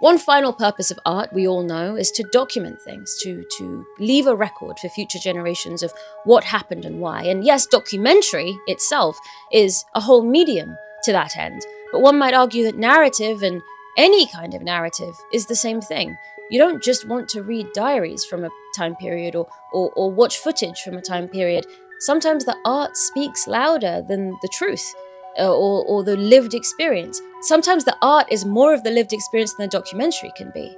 One final purpose of art, we all know, is to document things, to leave a record for future generations of what happened and why. And yes, documentary itself is a whole medium to that end. But one might argue that narrative, and any kind of narrative, is the same thing. You don't just want to read diaries from a time period or watch footage from a time period. Sometimes the art speaks louder than the truth. Or the lived experience. Sometimes the art is more of the lived experience than the documentary can be.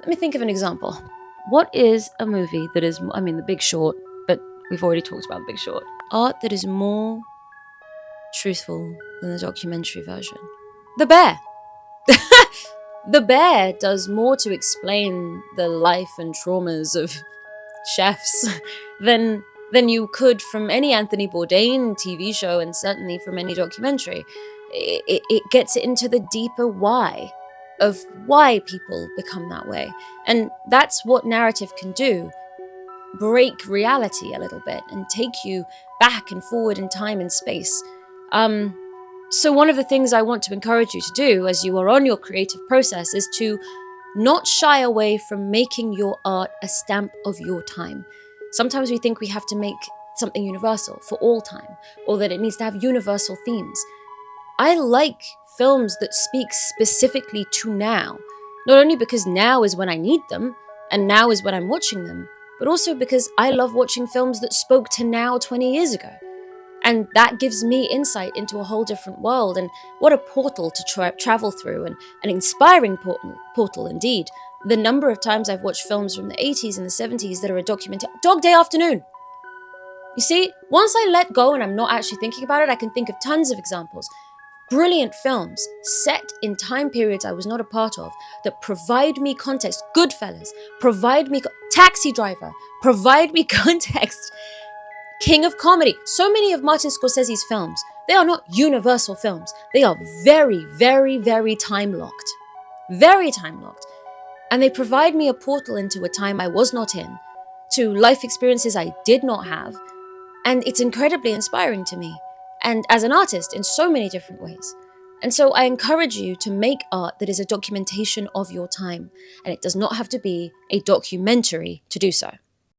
Let me think of an example. What is a movie that is, The Big Short, but we've already talked about The Big Short. Art that is more truthful than the documentary version. The Bear. The Bear does more to explain the life and traumas of chefs than you could from any Anthony Bourdain TV show, and certainly from any documentary. It gets into the deeper why of why people become that way. And that's what narrative can do. Break reality a little bit and take you back and forward in time and space. So one of the things I want to encourage you to do as you are on your creative process is to not shy away from making your art a stamp of your time. Sometimes we think we have to make something universal for all time, or that it needs to have universal themes. I like films that speak specifically to now, not only because now is when I need them, and now is when I'm watching them, but also because I love watching films that spoke to now 20 years ago. And that gives me insight into a whole different world, and what a portal to travel through, and an inspiring portal indeed. The number of times I've watched films from the 80s and the 70s that are a documentary. Dog Day Afternoon! You see, once I let go and I'm not actually thinking about it, I can think of tons of examples. Brilliant films set in time periods I was not a part of that provide me context. Goodfellas, provide me... Taxi Driver, provide me context. King of Comedy. So many of Martin Scorsese's films, they are not universal films. They are very, very, very time-locked. Very time-locked. And they provide me a portal into a time I was not in, to life experiences I did not have, and it's incredibly inspiring to me, and as an artist in so many different ways. And so I encourage you to make art that is a documentation of your time, and it does not have to be a documentary to do so.